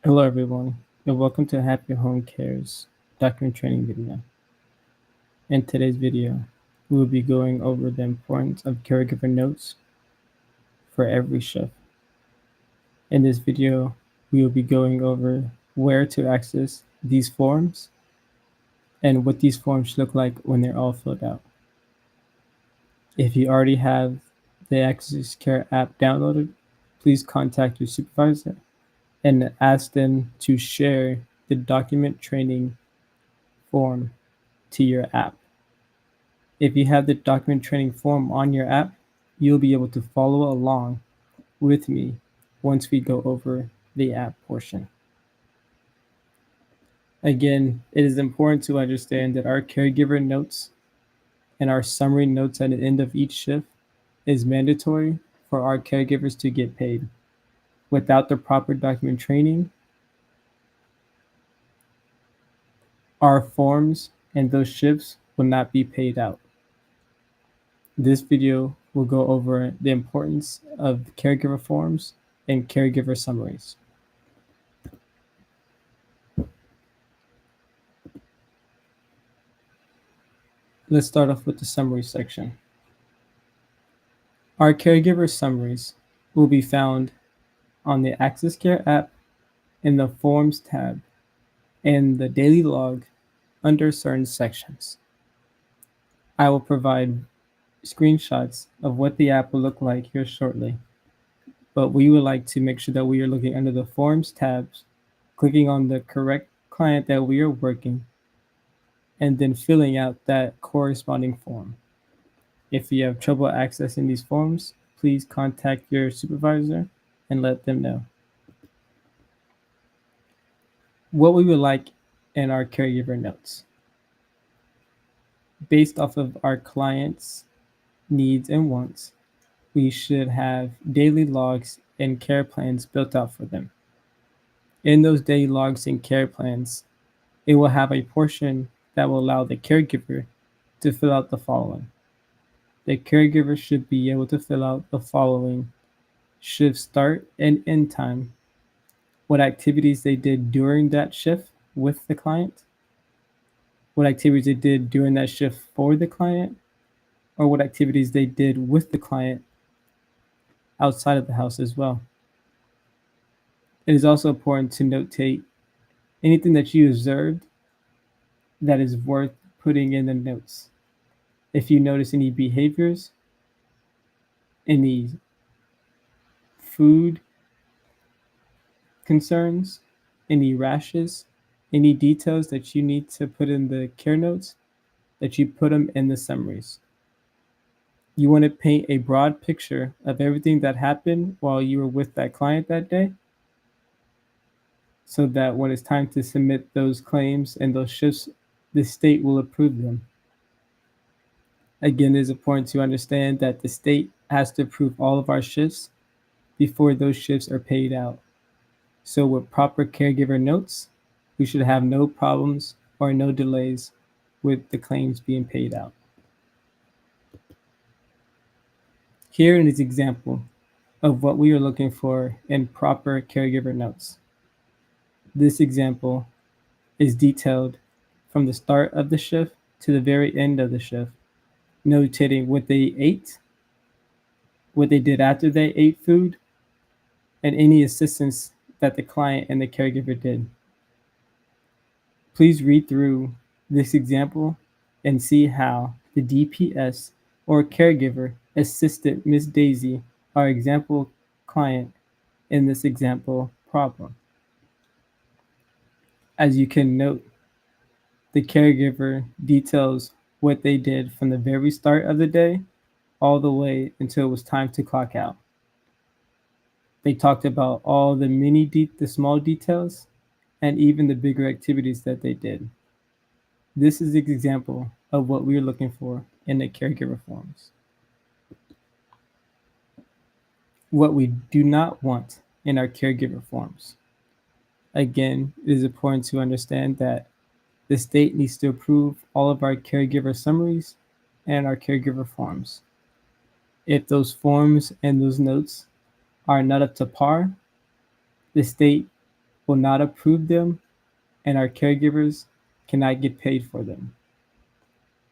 Hello everyone, and welcome to Happy Home Care's document training video. In today's video, we will be going over the importance of caregiver notes for every shift. In this video, we will be going over where to access these forms and what these forms look like when they're all filled out. If you already have the Access Care app downloaded, please contact your supervisor and ask them to share the document training form to your app. If you have the document training form on your app, you'll be able to follow along with me once we go over the app portion. Again, it is important to understand that our caregiver notes and our summary notes at the end of each shift is mandatory for our caregivers to get paid. Without the proper document training, our forms and those shifts will not be paid out. This video will go over the importance of caregiver forms and caregiver summaries. Let's start off with the summary section. Our caregiver summaries will be found on the Access Care app in the Forms tab and the Daily Log under certain sections. I will provide screenshots of what the app will look like here shortly, but we would like to make sure that we are looking under the Forms tabs, clicking on the correct client that we are working, and then filling out that corresponding form. If you have trouble accessing these forms, please contact your supervisor and let them know. What we would like in our caregiver notes. Based off of our clients' needs and wants, we should have daily logs and care plans built out for them. In those daily logs and care plans, it will have a portion that will allow the caregiver to fill out the following. The caregiver should be able to fill out the following: shift start and end time, what activities they did during that shift with the client, what activities they did during that shift for the client, or what activities they did with the client outside of the house as well. It is also important to notate anything that you observed that is worth putting in the notes. If you notice any behaviors, any food concerns, any rashes, any details that you need to put in the care notes, that you put them in the summaries. You want to paint a broad picture of everything that happened while you were with that client that day, so that when it's time to submit those claims and those shifts, the state will approve them. Again, it is important to understand that the state has to approve all of our shifts before those shifts are paid out. So with proper caregiver notes, we should have no problems or no delays with the claims being paid out. Here is an example of what we are looking for in proper caregiver notes. This example is detailed from the start of the shift to the very end of the shift, notating what they ate, what they did after they ate food, and any assistance that the client and the caregiver did. Please read through this example and see how the DPS or caregiver assisted Miss Daisy, our example client, in this example problem. As you can note, the caregiver details what they did from the very start of the day all the way until it was time to clock out. They talked about all the the small details, and even the bigger activities that they did. This is an example of what we're looking for in the caregiver forms. What we do not want in our caregiver forms. Again, it is important to understand that the state needs to approve all of our caregiver summaries and our caregiver forms. If those forms and those notes are not up to par, the state will not approve them, and our caregivers cannot get paid for them.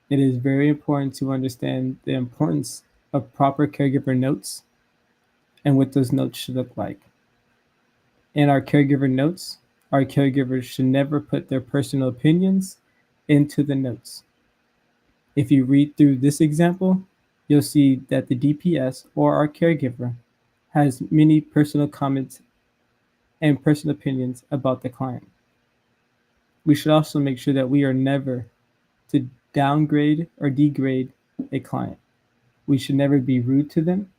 It is very important to understand the importance of proper caregiver notes and what those notes should look like. In our caregiver notes, our caregivers should never put their personal opinions into the notes. If you read through this example, you'll see that the DPS or our caregiver has many personal comments and personal opinions about the client. We should also make sure that we are never to downgrade or degrade a client. We should never be rude to them.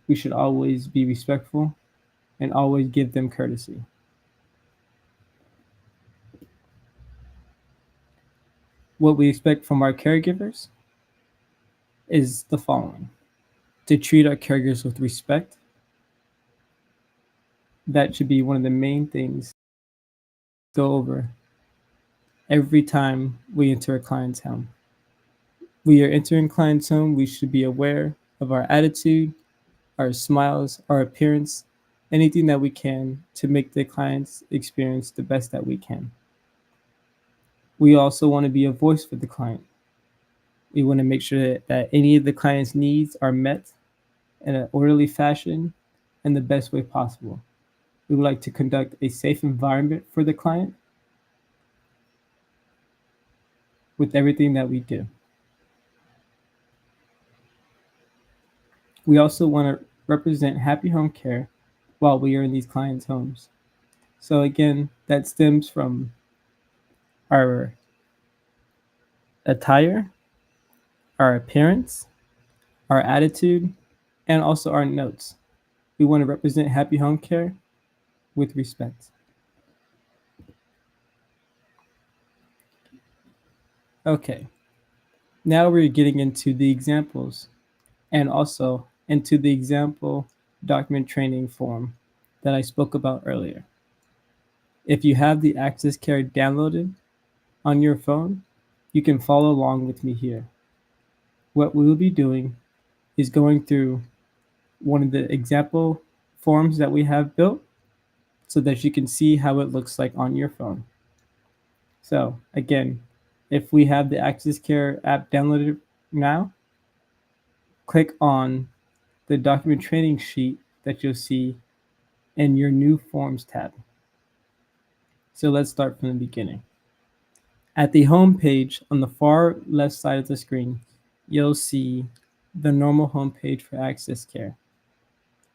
We should always be respectful and always give them courtesy. What we expect from our caregivers is the following: to treat our caregivers with respect. That should be one of the main things to go over every time we enter a client's home. We are entering client's home, we should be aware of our attitude, our smiles, our appearance, anything that we can to make the client's experience the best that we can. We also want to be a voice for the client. We want to make sure that any of the client's needs are met in an orderly fashion and the best way possible. We would like to conduct a safe environment for the client with everything that we do. We also want to represent happy home care while we are in these clients' homes. So again, that stems from our attire, our appearance, our attitude, and also our notes. We want to represent happy home care with respect. Okay, now we're getting into the examples and also into the example document training form that I spoke about earlier. If you have the Access Care downloaded on your phone, you can follow along with me here. What we will be doing is going through one of the example forms that we have built so that you can see how it looks like on your phone. So again, if we have the Access Care app downloaded now, click on the document training sheet that you'll see in your new forms tab. So let's start from the beginning. At the home page on the far left side of the screen, you'll see the normal home page for Access Care.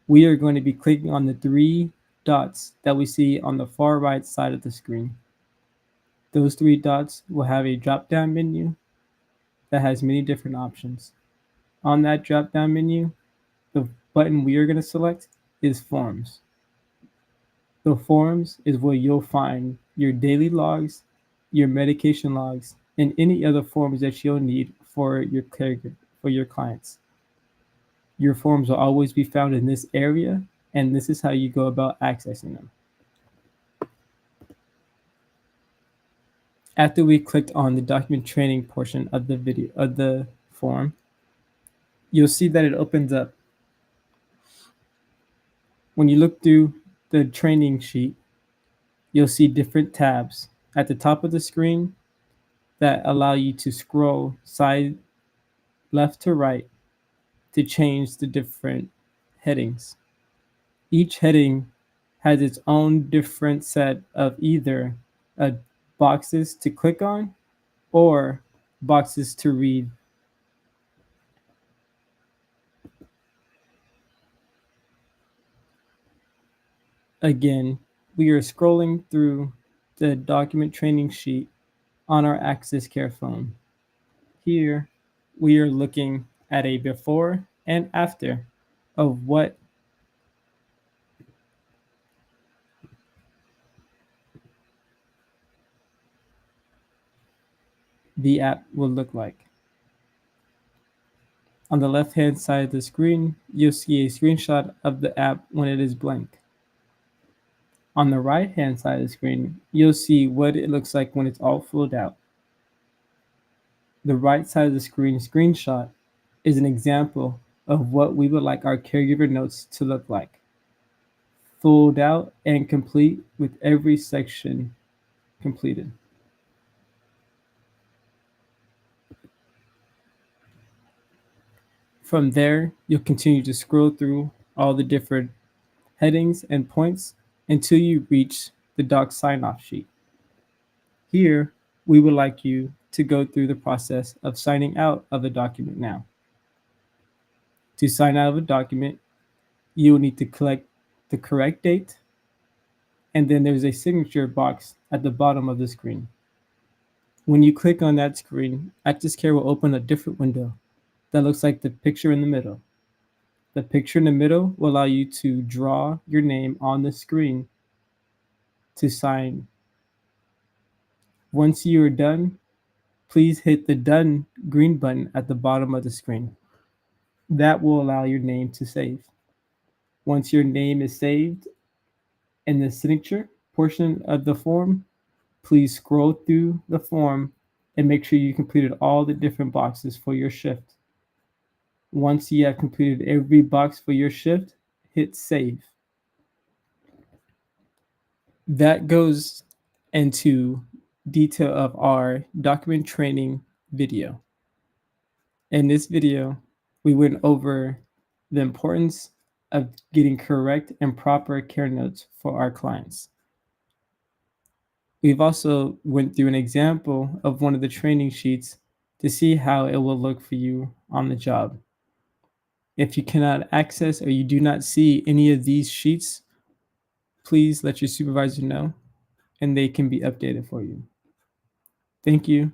We are going to be clicking on the three dots that we see on the far right side of the screen. Those three dots will have a drop-down menu that has many different options. On that drop-down menu, the button we are going to select is Forms. The Forms is where you'll find your daily logs, your medication logs, and any other forms that you'll need for your caregiver, for your clients. Your forms will always be found in this area, and this is how you go about accessing them. After we clicked on the document training portion of the video of the form, you'll see that it opens up. When you look through the training sheet, you'll see different tabs at the top of the screen that allow you to scroll side left to right to change the different headings. Each heading has its own different set of either boxes to click on or boxes to read. Again, we are scrolling through the document training sheet on our Access Care phone. Here, we are looking at a before and after of what the app will look like. On the left-hand side of the screen, you'll see a screenshot of the app when it is blank. On the right-hand side of the screen, you'll see what it looks like when it's all filled out. The right side of the screen screenshot is an example of what we would like our caregiver notes to look like. filled out and complete with every section completed. From there, you'll continue to scroll through all the different headings and points until you reach the doc sign-off sheet. Here, we would like you to go through the process of signing out of a document now. To sign out of a document, you will need to collect the correct date, and then there's a signature box at the bottom of the screen. When you click on that screen, ActisCare will open a different window that looks like the picture in the middle. The picture in the middle will allow you to draw your name on the screen to sign. Once you are done, please hit the Done green button at the bottom of the screen. That will allow your name to save. Once your name is saved in the signature portion of the form, please scroll through the form and make sure you completed all the different boxes for your shift. Once you have completed every box for your shift, hit save. That goes into detail of our document training video. In this video, we went over the importance of getting correct and proper care notes for our clients. We've also went through an example of one of the training sheets to see how it will look for you on the job. If you cannot access or you do not see any of these sheets, please let your supervisor know and they can be updated for you. Thank you.